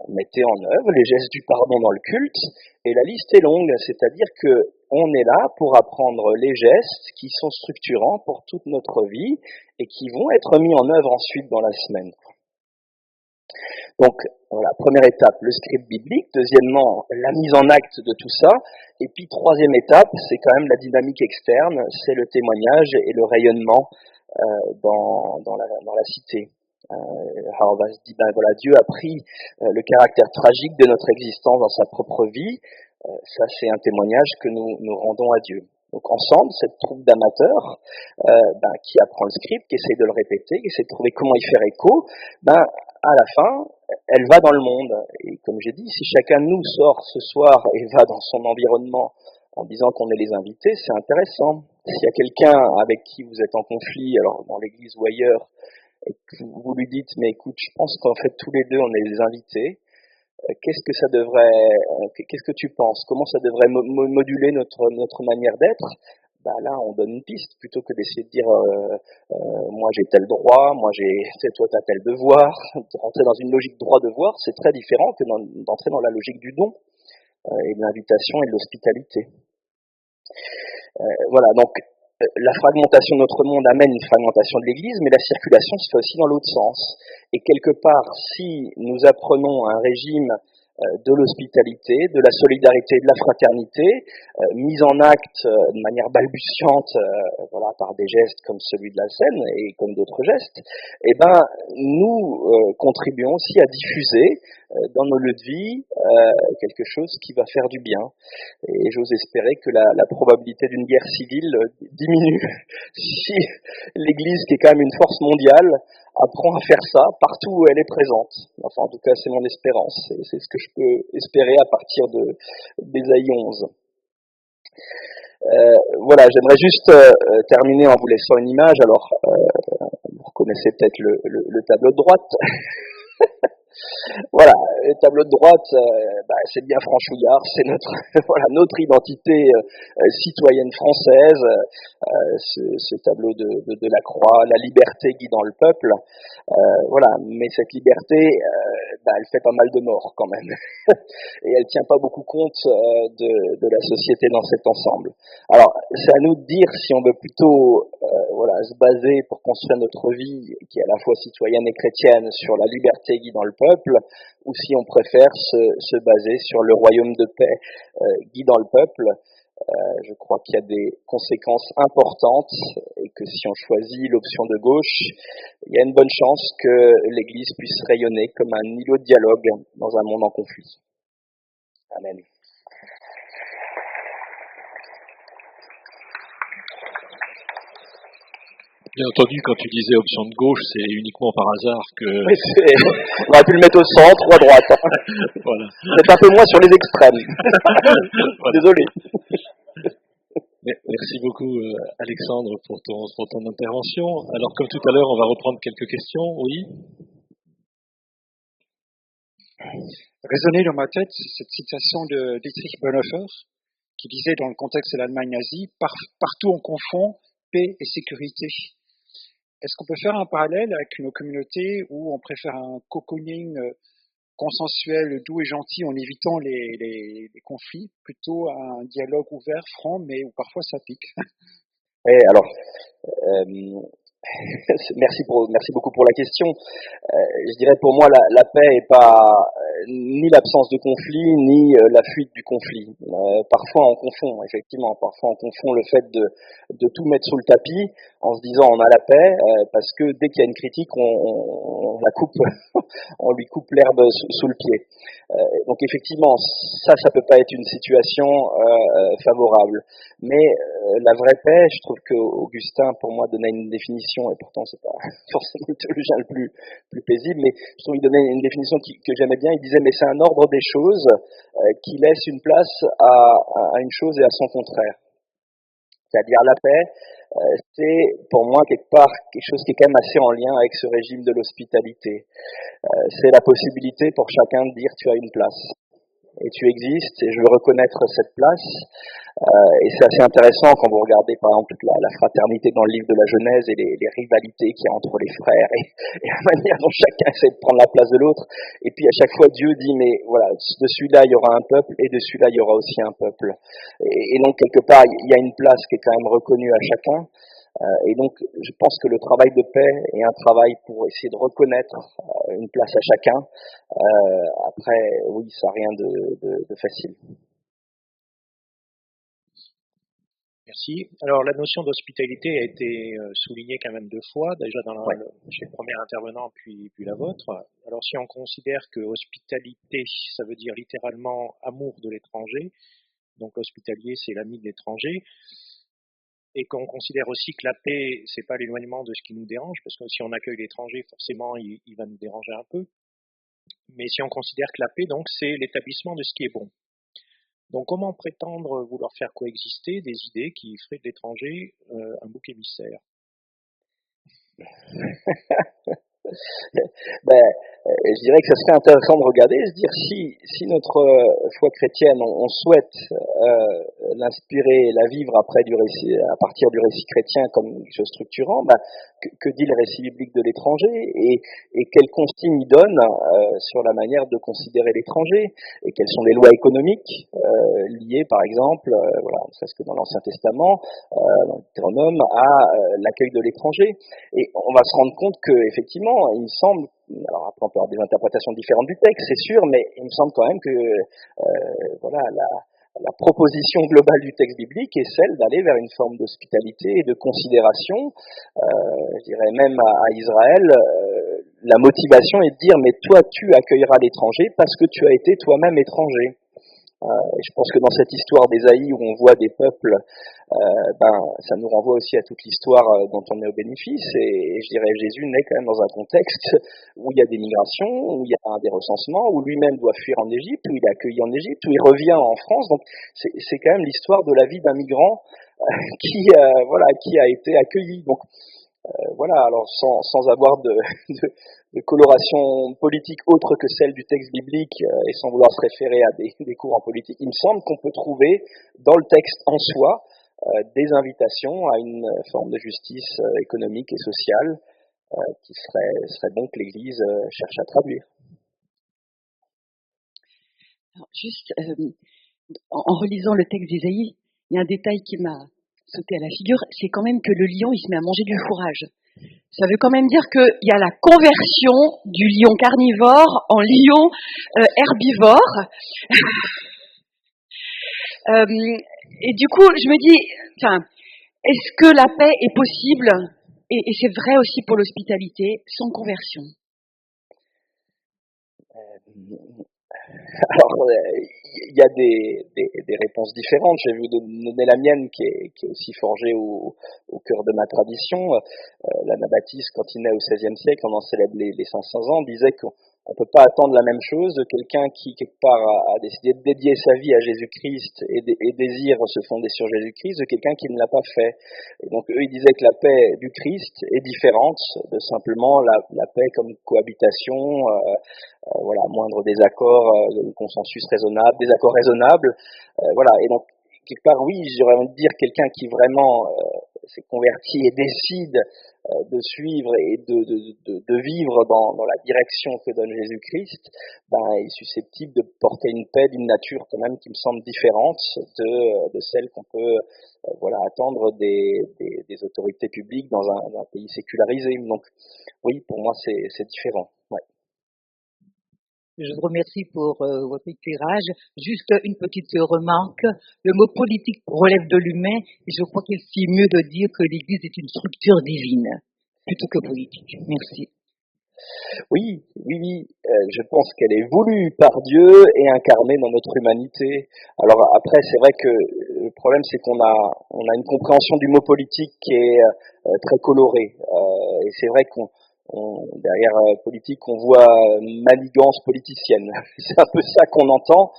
mettez en œuvre les gestes du pardon dans le culte. Et la liste est longue, c'est-à-dire que on est là pour apprendre les gestes qui sont structurants pour toute notre vie et qui vont être mis en œuvre ensuite dans la semaine. Donc, voilà, première étape, le script biblique. Deuxièmement, la mise en acte de tout ça. Et puis, troisième étape, c'est quand même la dynamique externe, c'est le témoignage et le rayonnement dans la cité. Harvard dit, Dieu a pris le caractère tragique de notre existence dans sa propre vie. Ça, c'est un témoignage que nous rendons à Dieu. Donc ensemble, cette troupe d'amateurs qui apprend le script, qui essaye de le répéter, qui essaie de trouver comment y faire écho, à la fin, elle va dans le monde. Et comme j'ai dit, si chacun de nous sort ce soir et va dans son environnement en disant qu'on est les invités, c'est intéressant. S'il y a quelqu'un avec qui vous êtes en conflit, alors dans l'église ou ailleurs, et que vous lui dites, mais écoute, je pense qu'en fait tous les deux on est les invités, qu'est-ce que tu penses? Comment ça devrait moduler notre manière d'être? Là, on donne une piste, plutôt que d'essayer de dire moi j'ai tel droit, toi t'as tel devoir. De rentrer dans une logique droit-devoir, c'est très différent que d'entrer dans la logique du don et de l'invitation et de l'hospitalité. Donc la fragmentation de notre monde amène une fragmentation de l'Église, mais la circulation se fait aussi dans l'autre sens. Et quelque part, si nous apprenons un régime de l'hospitalité, de la solidarité, de la fraternité, mise en acte de manière balbutiante, par des gestes comme celui de la scène et comme d'autres gestes, nous contribuons aussi à diffuser dans nos lieux de vie quelque chose qui va faire du bien. Et j'ose espérer que la probabilité d'une guerre civile diminue si l'Église, qui est quand même une force mondiale, apprend à faire ça partout où elle est présente. Enfin, en tout cas, c'est mon espérance. Et c'est ce que je peux espérer à partir d'Ésaïe 11. Voilà, j'aimerais juste terminer en vous laissant une image. Alors, vous reconnaissez peut-être le tableau de droite. Voilà, le tableau de droite, c'est bien franchouillard, c'est notre voilà notre identité citoyenne française, ce tableau de la croix, la liberté guidant le peuple, voilà. Mais cette liberté, elle fait pas mal de morts quand même, et elle tient pas beaucoup compte de la société dans cet ensemble. Alors, c'est à nous de dire si on veut plutôt se baser pour construire notre vie, qui est à la fois citoyenne et chrétienne, sur la liberté guidant le peuple, ou si on préfère se baser sur le royaume de paix guidant le peuple. Je crois qu'il y a des conséquences importantes et que si on choisit l'option de gauche, il y a une bonne chance que l'Église puisse rayonner comme un îlot de dialogue dans un monde en conflit. Amen. Bien entendu, quand tu disais option de gauche, c'est uniquement par hasard que... Oui, on aurait pu le mettre au centre ou à droite. Voilà. C'est un peu moins sur les extrêmes. Voilà. Désolé. Merci beaucoup, Alexandre, pour ton intervention. Alors, comme tout à l'heure, on va reprendre quelques questions. Oui. Résonnait dans ma tête cette citation de Dietrich Bonhoeffer, qui disait dans le contexte de l'Allemagne nazie, partout on confond paix et sécurité. Est-ce qu'on peut faire un parallèle avec nos communautés où on préfère un cocooning consensuel, doux et gentil en évitant les conflits, plutôt à un dialogue ouvert, franc, mais où parfois ça pique? Et alors, merci beaucoup pour la question. Je dirais pour moi la paix est pas ni l'absence de conflit ni la fuite du conflit. Parfois on confond, effectivement, parfois on confond le fait de tout mettre sous le tapis en se disant on a la paix parce que dès qu'il y a une critique on la coupe, on lui coupe l'herbe sous le pied. Donc effectivement ça peut pas être une situation favorable. Mais la vraie paix, je trouve que Augustin pour moi donnait une définition, et pourtant c'est pas forcément le théologien le plus paisible, mais je trouve qu'il donnait une définition que j'aimais bien. Il disait mais c'est un ordre des choses qui laisse une place à une chose et à son contraire. C'est-à-dire la paix, c'est pour moi quelque part quelque chose qui est quand même assez en lien avec ce régime de l'hospitalité. C'est la possibilité pour chacun de dire tu as une place. Et tu existes, et je veux reconnaître cette place. Et c'est assez intéressant quand vous regardez par exemple toute la fraternité dans le livre de la Genèse et les rivalités qu'il y a entre les frères et la manière dont chacun essaie de prendre la place de l'autre. Et puis à chaque fois Dieu dit mais voilà, de celui-là il y aura un peuple et de celui-là il y aura aussi un peuple. Et donc quelque part il y a une place qui est quand même reconnue à chacun. Et donc, je pense que le travail de paix est un travail pour essayer de reconnaître une place à chacun. Après, oui, ça n'a rien de facile. Merci. Alors, la notion d'hospitalité a été soulignée quand même 2 fois, déjà chez le premier intervenant, puis la vôtre. Alors, si on considère que hospitalité, ça veut dire littéralement amour de l'étranger, donc l'hospitalier, c'est l'ami de l'étranger, et qu'on considère aussi que la paix, c'est pas l'éloignement de ce qui nous dérange, parce que si on accueille l'étranger, forcément, il va nous déranger un peu. Mais si on considère que la paix, donc, c'est l'établissement de ce qui est bon. Donc, comment prétendre vouloir faire coexister des idées qui feraient de l'étranger un bouc émissaire? Je dirais que ça serait intéressant de regarder et se dire si notre foi chrétienne, on souhaite l'inspirer, la vivre à partir du récit chrétien comme quelque chose structurant, que dit le récit biblique de l'étranger et quelles consignes il donne sur la manière de considérer l'étranger et quelles sont les lois économiques liées par exemple, parce que dans l'Ancien Testament, dans le Deutéronome, à l'accueil de l'étranger. Et on va se rendre compte que effectivement, il me semble, alors après on peut avoir des interprétations différentes du texte, c'est sûr, mais il me semble quand même que la proposition globale du texte biblique est celle d'aller vers une forme d'hospitalité et de considération. Je dirais même à Israël, la motivation est de dire mais toi tu accueilleras l'étranger parce que tu as été toi-même étranger. Et je pense que dans cette histoire d'Ésaïe où on voit des peuples, ça nous renvoie aussi à toute l'histoire dont on est au bénéfice. Et je dirais Jésus naît quand même dans un contexte où il y a des migrations, où il y a des recensements, où lui-même doit fuir en Égypte, où il est accueilli en Égypte, où il revient en France. Donc c'est quand même l'histoire de la vie d'un migrant qui a été accueilli. Donc voilà, alors sans avoir de coloration politique autre que celle du texte biblique et sans vouloir se référer à des cours en politique, il me semble qu'on peut trouver dans le texte en soi des invitations à une forme de justice économique et sociale qui serait bon que l'Église cherche à traduire. Alors, juste en relisant le texte d'Ésaïe, il y a un détail qui m'a sauté à la figure, c'est quand même que le lion, il se met à manger du fourrage. Ça veut quand même dire qu'il y a la conversion du lion carnivore en lion herbivore. Et du coup, je me dis, est-ce que la paix est possible, et c'est vrai aussi pour l'hospitalité, sans conversion? Alors, il y a des réponses différentes. Je vais vous donner la mienne qui est aussi forgée au cœur de ma tradition. L'Anabaptiste, quand il naît au XVIe siècle, on en célèbre les 500 ans, disait qu'on ne peut pas attendre la même chose de quelqu'un qui, quelque part, a décidé de dédier sa vie à Jésus-Christ et désire se fonder sur Jésus-Christ, de quelqu'un qui ne l'a pas fait. Et donc, eux, ils disaient que la paix du Christ est différente de simplement la paix comme cohabitation, moindre désaccord, consensus raisonnable, désaccord raisonnable, voilà. Et donc quelque part, oui, j'aurais envie de dire quelqu'un qui vraiment s'est converti et décide de suivre et de vivre dans la direction que donne Jésus-Christ, est susceptible de porter une paix d'une nature quand même qui me semble différente de celle qu'on peut attendre des autorités publiques dans un pays sécularisé. Donc oui, pour moi c'est différent. Ouais. Je vous remercie pour votre éclairage. Juste une petite remarque. Le mot politique relève de l'humain et je crois qu'il est mieux de dire que l'Église est une structure divine plutôt que politique. Merci. Oui. Je pense qu'elle est voulue par Dieu et incarnée dans notre humanité. Alors après, c'est vrai que le problème, c'est qu'on a une compréhension du mot politique qui est très colorée. Et c'est vrai qu'on derrière politique, on voit manigance politicienne. C'est un peu ça qu'on entend.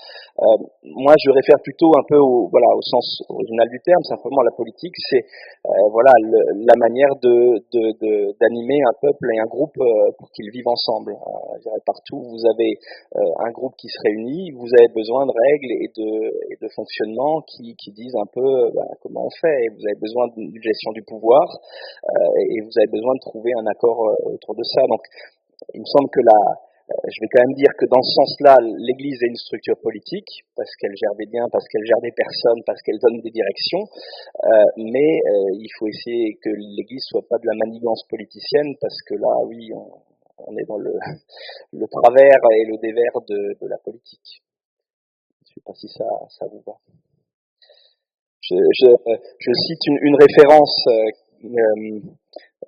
Moi, je réfère plutôt un peu au sens original du terme. Simplement, la politique, c'est la manière d'animer un peuple et un groupe pour qu'ils vivent ensemble. Je dirais partout, vous avez un groupe qui se réunit, vous avez besoin de règles et de fonctionnement qui disent un peu comment on fait. Et vous avez besoin d'une gestion du pouvoir et vous avez besoin de trouver un accord autour de ça. Donc, il me semble que je vais quand même dire que dans ce sens-là, l'Église est une structure politique, parce qu'elle gère des biens, parce qu'elle gère des personnes, parce qu'elle donne des directions, mais il faut essayer que l'Église soit pas de la manigance politicienne, parce que là, oui, on est dans le travers et le dévers de la politique. Je ne sais pas si ça vous va. Je cite une référence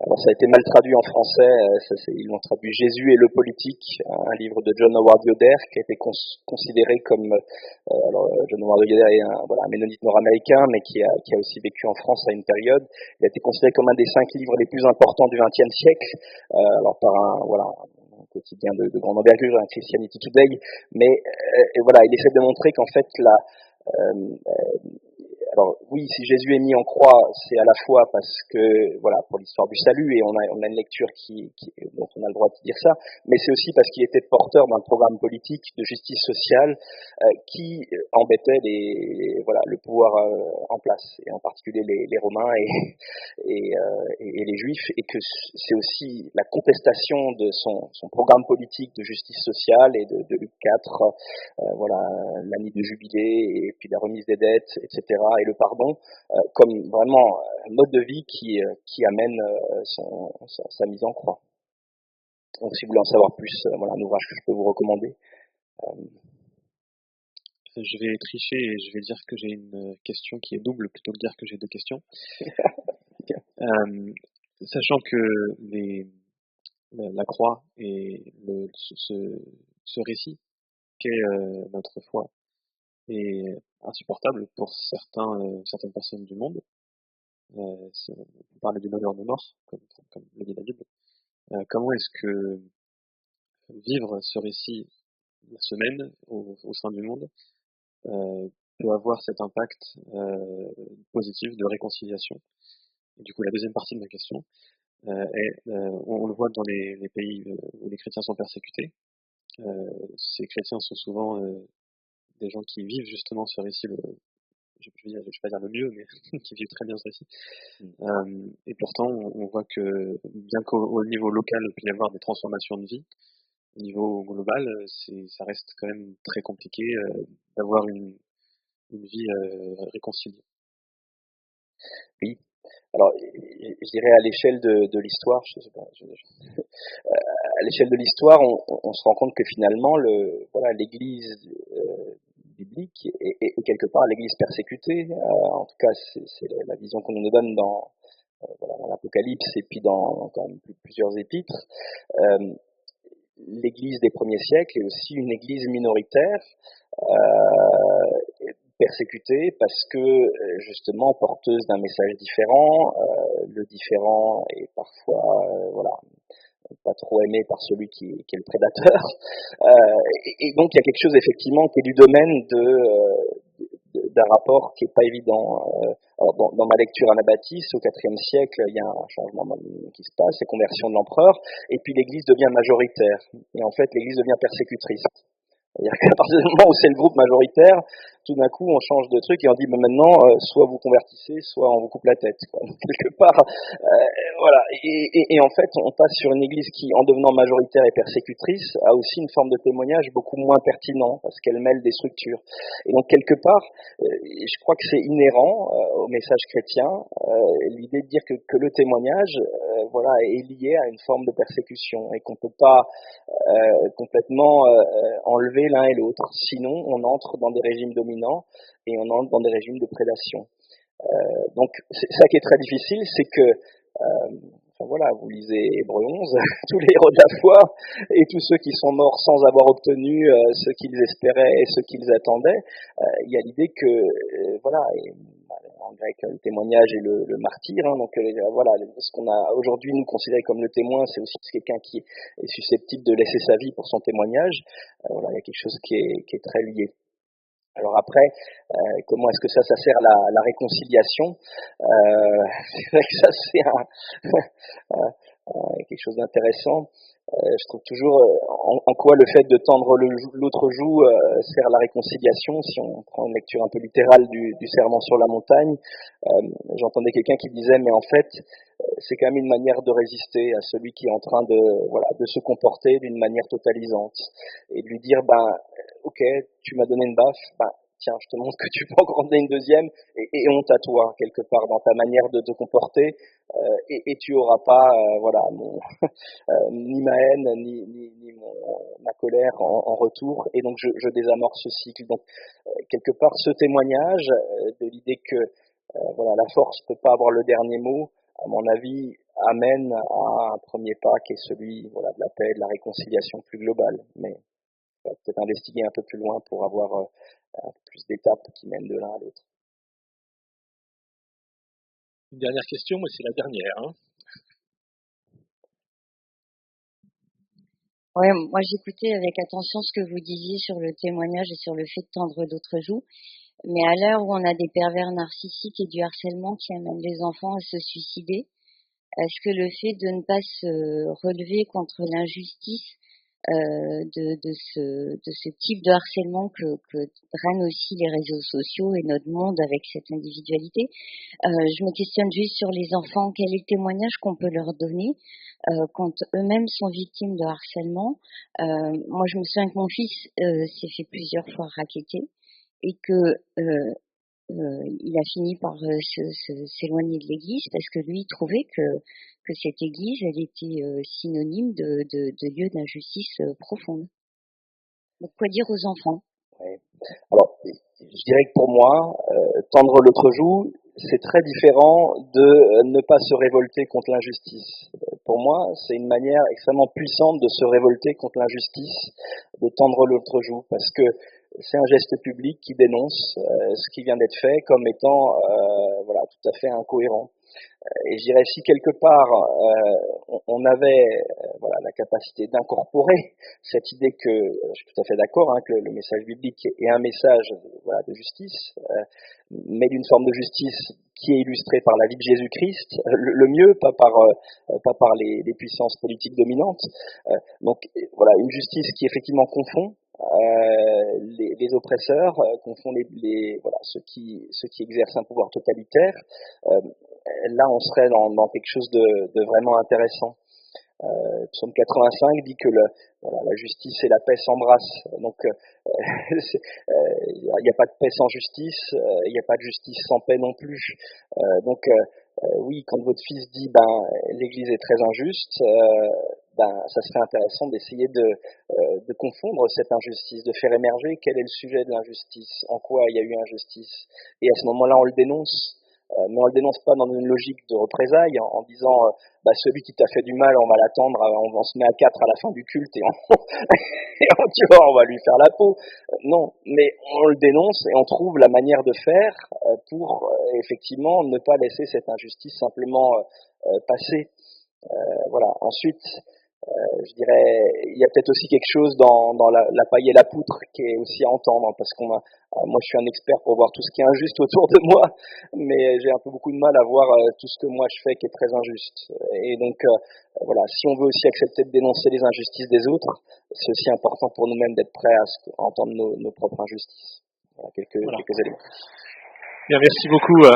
alors ça a été mal traduit en français, ils l'ont traduit Jésus et le politique, un livre de John Howard Yoder qui a été considéré comme John Howard Yoder est un ménonite nord-américain mais qui a aussi vécu en France à une période. Il a été considéré comme un des 5 livres les plus importants du XXe siècle, par un quotidien de grande envergure, un Christianity Today, mais il essaie de montrer qu'en fait alors oui, si Jésus est mis en croix, c'est à la fois parce que pour l'histoire du salut et on a une lecture dont on a le droit de dire ça, mais c'est aussi parce qu'il était porteur d'un programme politique de justice sociale qui embêtait le pouvoir en place, et en particulier les Romains et les Juifs, et que c'est aussi la contestation de son programme politique de justice sociale et de Luc 4, l'année du jubilé et puis la remise des dettes, etc. et le pardon, comme vraiment un mode de vie qui amène sa mise en croix. Donc si vous voulez en savoir plus, un ouvrage que je peux vous recommander. Je vais tricher et je vais dire que j'ai une question qui est double plutôt que dire que j'ai 2 questions. Sachant que la croix et ce récit qu'est notre foi est insupportable pour certaines personnes du monde. Si on parle du bonheur de mort, comme le dit la Bible, comment est-ce que vivre ce récit la semaine au sein du monde peut avoir cet impact positif de réconciliation. Et du coup, la deuxième partie de ma question on le voit dans les pays où les chrétiens sont persécutés. Ces chrétiens sont souvent des gens qui vivent justement ce récit, je vais pas dire le mieux, mais qui vivent très bien ce récit. Et pourtant, on voit que bien qu'au niveau local, il peut y avoir des transformations de vie, au niveau global, ça reste quand même très compliqué d'avoir une vie réconciliée. Oui. Alors, je dirais à l'échelle de l'histoire, je sais pas, à l'échelle de l'histoire, on se rend compte que finalement, l'Église biblique est quelque part l'Église persécutée. En tout cas, c'est la vision qu'on nous donne dans l'Apocalypse et puis dans quand même plusieurs épîtres. L'Église des premiers siècles est aussi une Église minoritaire, persécutée parce que justement porteuse d'un message différent. Le différent est parfois pas trop aimé par celui qui est le prédateur. Et donc il y a quelque chose effectivement qui est du domaine d'un rapport qui est pas évident. Alors dans ma lecture anabaptiste, au IVe siècle, il y a un changement qui se passe, c'est conversion de l'empereur, et puis l'Église devient majoritaire. Et en fait, l'Église devient persécutrice. C'est-à-dire qu'à partir du moment où c'est le groupe majoritaire, tout d'un coup on change de truc et on dit maintenant soit vous convertissez, soit on vous coupe la tête. Quoi. Donc, quelque part, voilà. Et en fait, on passe sur une église qui, en devenant majoritaire et persécutrice, a aussi une forme de témoignage beaucoup moins pertinent parce qu'elle mêle des structures. Et donc quelque part, je crois que c'est inhérent au message chrétien, l'idée de dire que le témoignage, est lié à une forme de persécution et qu'on peut pas complètement enlever l'un et l'autre. Sinon, on entre dans des régimes dominants et on entre dans des régimes de prédation. Donc, c'est ça qui est très difficile, c'est que, vous lisez Hébreux 11, tous les héros de la foi et tous ceux qui sont morts sans avoir obtenu ce qu'ils espéraient et ce qu'ils attendaient, il y a l'idée que, en grec, le témoignage et le martyr, donc ce qu'on a aujourd'hui nous considéré comme le témoin, c'est aussi quelqu'un qui est susceptible de laisser sa vie pour son témoignage. Il y a quelque chose qui est très lié. Alors après, comment est-ce que ça sert la réconciliation? C'est vrai que ça c'est quelque chose d'intéressant. Je trouve toujours en quoi le fait de tendre l'autre joue sert la réconciliation. Si on prend une lecture un peu littérale du Sermon sur la montagne, j'entendais quelqu'un qui disait mais en fait c'est quand même une manière de résister à celui qui est en train de se comporter d'une manière totalisante et de lui dire ok, tu m'as donné une baffe, tiens, je te montre que tu peux encore en donner une deuxième et honte à toi quelque part dans ta manière de te comporter et tu auras pas ni ma haine ni ma colère en retour et donc je désamorce ce cycle. Donc quelque part ce témoignage de l'idée que la force peut pas avoir le dernier mot, à mon avis amène à un premier pas qui est celui de la paix, de la réconciliation plus globale. Mais peut-être investiguer un peu plus loin pour avoir un peu plus d'étapes qui mènent de l'un à l'autre. Une dernière question, mais c'est la dernière. Ouais, moi j'écoutais avec attention ce que vous disiez sur le témoignage et sur le fait de tendre d'autres joues. Mais à l'heure où on a des pervers narcissiques et du harcèlement qui amènent les enfants à se suicider, est-ce que le fait de ne pas se relever contre l'injustice de ce type de harcèlement que drainent aussi les réseaux sociaux et notre monde avec cette individualité, je me questionne juste sur les enfants. Quel est le témoignage qu'on peut leur donner quand eux-mêmes sont victimes de harcèlement? Moi, je me souviens que mon fils s'est fait plusieurs fois racketter et que il a fini par s'éloigner de l'église parce que lui trouvait que cette église, elle était synonyme de lieu d'injustice profonde. Donc, quoi dire aux enfants? Ouais. Alors, je dirais que pour moi, tendre l'autre joue, c'est très différent de ne pas se révolter contre l'injustice. Pour moi, c'est une manière extrêmement puissante de se révolter contre l'injustice, de tendre l'autre joue, parce que c'est un geste public qui dénonce ce qui vient d'être fait comme étant voilà, tout à fait incohérent. Et je dirais, si quelque part on avait voilà, la capacité d'incorporer cette idée que, je suis tout à fait d'accord, hein, que le message biblique est un message voilà, de justice, mais d'une forme de justice qui est illustrée par la vie de Jésus-Christ, le mieux, pas par les puissances politiques dominantes. Donc voilà, une justice qui effectivement confond les oppresseurs, confond voilà, ceux qui exercent un pouvoir totalitaire. Là, on serait dans quelque chose de vraiment intéressant. Psaume 85 dit que voilà, la justice et la paix s'embrassent. Donc, il n'y a pas de paix sans justice, il n'y a pas de justice sans paix non plus. Donc, oui, quand votre fils dit l'Église est très injuste, ça serait intéressant d'essayer de confondre cette injustice, de faire émerger quel est le sujet de l'injustice, en quoi il y a eu injustice. Et à ce moment-là, on le dénonce. Mais on le dénonce pas dans une logique de représailles en disant celui qui t'a fait du mal, on va l'attendre, on se met à 4 à la fin du culte et tu vois, on va lui faire la peau. Non, mais on le dénonce et on trouve la manière de faire pour effectivement ne pas laisser cette injustice simplement passer. Voilà. Ensuite, je dirais, il y a peut-être aussi quelque chose dans la paille et la poutre qui est aussi à entendre, parce moi je suis un expert pour voir tout ce qui est injuste autour de moi, mais j'ai un peu beaucoup de mal à voir tout ce que moi je fais qui est très injuste. Et donc voilà, si on veut aussi accepter de dénoncer les injustices des autres, c'est aussi important pour nous-mêmes d'être prêts à entendre nos propres injustices. Voilà, quelques éléments. Bien, merci beaucoup.